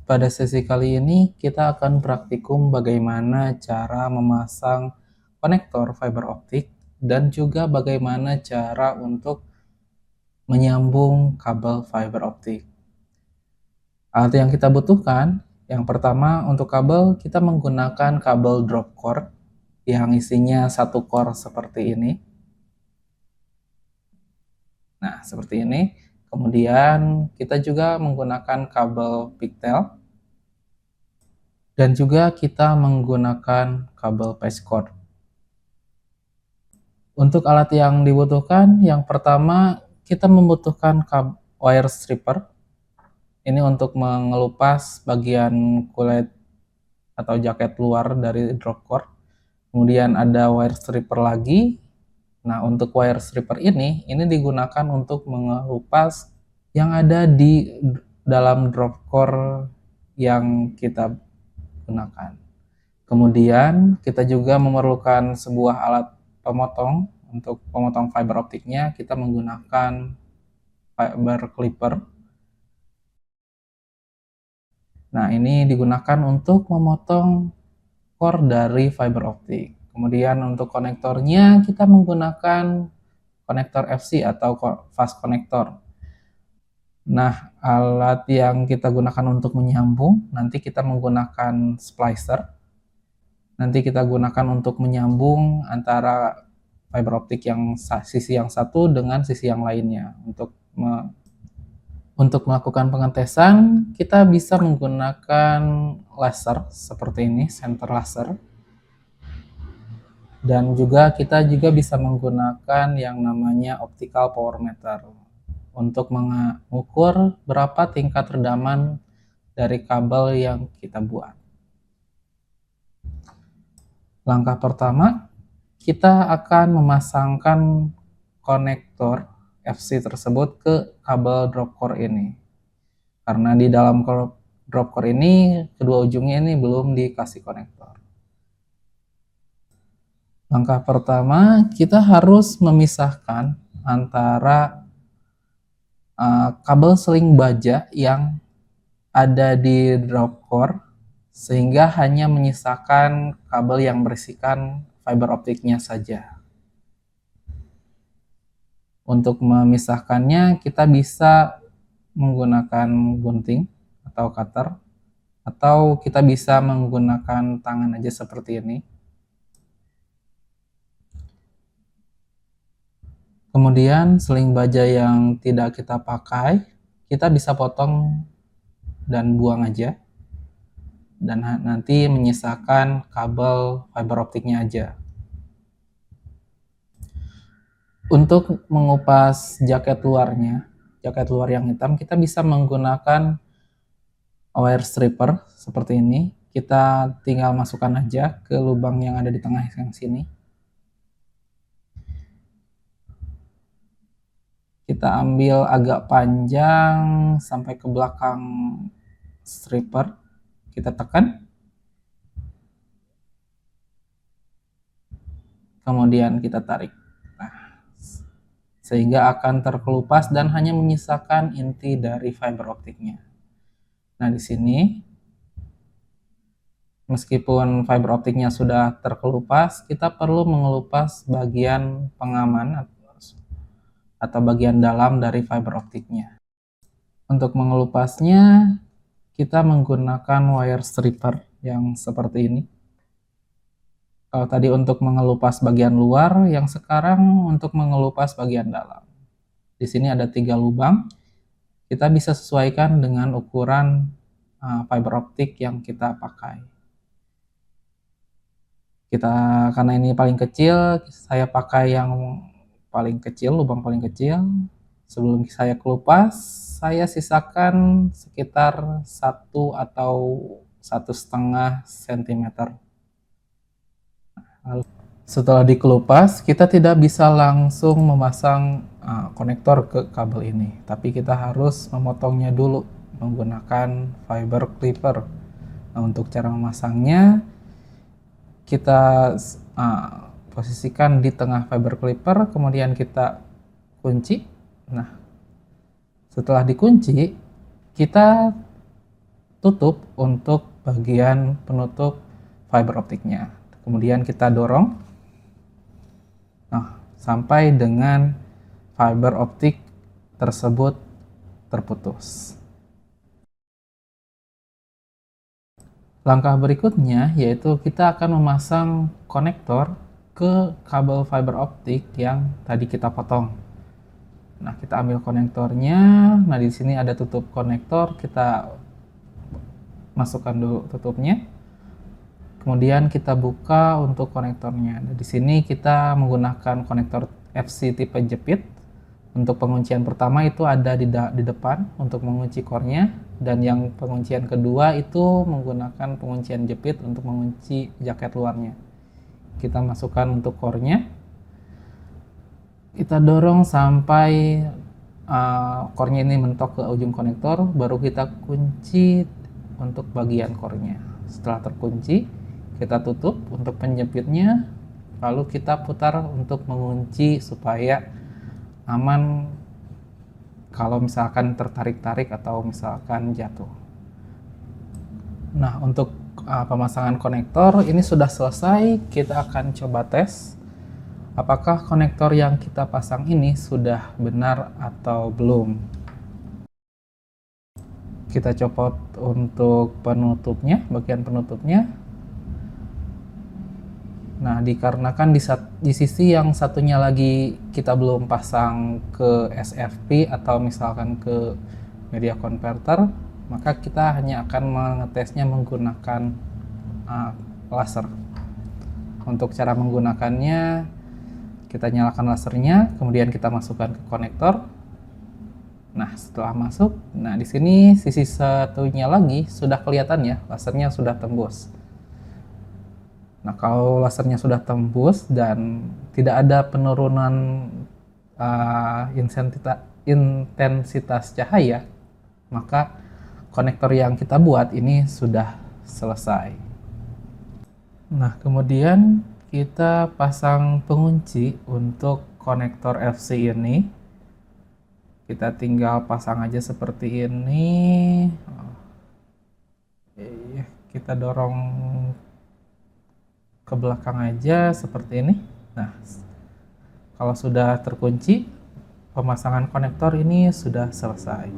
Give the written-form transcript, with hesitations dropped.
Pada sesi kali ini kita akan praktikum bagaimana cara memasang konektor fiber optik dan juga bagaimana cara untuk menyambung kabel fiber optik. Alat yang kita butuhkan, yang pertama untuk kabel kita menggunakan kabel drop core yang isinya satu core seperti ini. Nah, seperti ini. Kemudian kita juga menggunakan kabel pigtail dan juga kita menggunakan kabel patch cord. Untuk alat yang dibutuhkan, yang pertama kita membutuhkan wire stripper. Ini untuk mengelupas bagian kulit atau jaket luar dari drop core. Kemudian ada wire stripper lagi. Nah, untuk wire stripper ini digunakan untuk mengelupas yang ada di dalam drop core yang kita gunakan. Kemudian kita juga memerlukan sebuah alat pemotong. Untuk pemotong fiber optiknya kita menggunakan fiber clipper. Nah, ini digunakan untuk memotong core dari fiber optik. Kemudian untuk konektornya kita menggunakan konektor FC atau fast connector. Nah, alat yang kita gunakan untuk menyambung nanti kita menggunakan splicer. Nanti kita gunakan untuk menyambung antara fiber optik yang sisi yang satu dengan sisi yang lainnya. Untuk melakukan pengetesan, kita bisa menggunakan laser seperti ini, center laser. Dan juga kita bisa menggunakan yang namanya optical power meter untuk mengukur berapa tingkat redaman dari kabel yang kita buat. Langkah pertama, kita akan memasangkan konektor FC tersebut ke kabel drop core ini. Karena di dalam drop core ini, kedua ujungnya ini belum dikasih konektor. Langkah pertama, kita harus memisahkan antara kabel seling baja yang ada di drop core sehingga hanya menyisakan kabel yang berisikan fiber optiknya saja. Untuk memisahkannya kita bisa menggunakan gunting atau cutter, atau kita bisa menggunakan tangan aja seperti ini. Kemudian seling baja yang tidak kita pakai, kita bisa potong dan buang aja. Dan nanti menyisakan kabel fiber optiknya aja. Untuk mengupas jaket luarnya, jaket luar yang hitam, kita bisa menggunakan wire stripper seperti ini. Kita tinggal masukkan aja ke lubang yang ada di tengah yang sini. Kita ambil agak panjang sampai ke belakang stripper. Kita tekan. Kemudian kita tarik. Nah, sehingga akan terkelupas dan hanya menyisakan inti dari fiber optiknya. Nah, di sini meskipun fiber optiknya sudah terkelupas, kita perlu mengelupas bagian pengaman atau bagian dalam dari fiber optiknya. Untuk mengelupasnya, kita menggunakan wire stripper yang seperti ini. Kalau tadi untuk mengelupas bagian luar, yang sekarang untuk mengelupas bagian dalam. Di sini ada 3 lubang. Kita bisa sesuaikan dengan ukuran fiber optik yang kita pakai. Karena ini paling kecil, saya pakai yang paling kecil, lubang paling kecil. Sebelum saya kelupas, saya sisakan sekitar 1 atau 1,5 cm. Setelah dikelupas, kita tidak bisa langsung memasang konektor ke kabel ini, tapi kita harus memotongnya dulu menggunakan fiber clipper. Nah, untuk cara memasangnya, kita posisikan di tengah fiber clipper, kemudian kita kunci. Nah, setelah dikunci, kita tutup untuk bagian penutup fiber optiknya. Kemudian kita dorong, nah, sampai dengan fiber optik tersebut terputus. Langkah berikutnya yaitu kita akan memasang konektor ke kabel fiber optik yang tadi kita potong. Nah, kita ambil konektornya. Nah, di sini ada tutup konektor, kita masukkan dulu tutupnya. Kemudian kita buka untuk konektornya. Nah, di sini kita menggunakan konektor FC tipe jepit. Untuk penguncian pertama itu ada di depan untuk mengunci core-nya, dan yang penguncian kedua itu menggunakan penguncian jepit untuk mengunci jaket luarnya. Kita masukkan untuk core-nya, kita dorong sampai core-nya ini mentok ke ujung konektor, baru kita kunci untuk bagian core-nya. Setelah terkunci, kita tutup untuk penjepitnya, lalu kita putar untuk mengunci supaya aman kalau misalkan tertarik-tarik atau misalkan jatuh. Nah, untuk pemasangan konektor ini sudah selesai. Kita akan coba tes apakah konektor yang kita pasang ini sudah benar atau belum. Kita copot untuk penutupnya, bagian penutupnya. Nah, dikarenakan di sisi yang satunya lagi kita belum pasang ke SFP atau misalkan ke media converter, maka kita hanya akan mengetesnya menggunakan laser. Untuk cara menggunakannya, kita nyalakan lasernya, kemudian kita masukkan ke konektor. Nah, setelah masuk, nah di sini sisi satunya lagi sudah kelihatan ya, lasernya sudah tembus. Nah, kalau lasernya sudah tembus dan tidak ada penurunan intensitas cahaya, maka konektor yang kita buat ini sudah selesai. Nah, kemudian kita pasang pengunci untuk konektor FC ini. Kita tinggal pasang aja seperti ini. Kita dorong ke belakang aja seperti ini. Nah, kalau sudah terkunci, pemasangan konektor ini sudah selesai.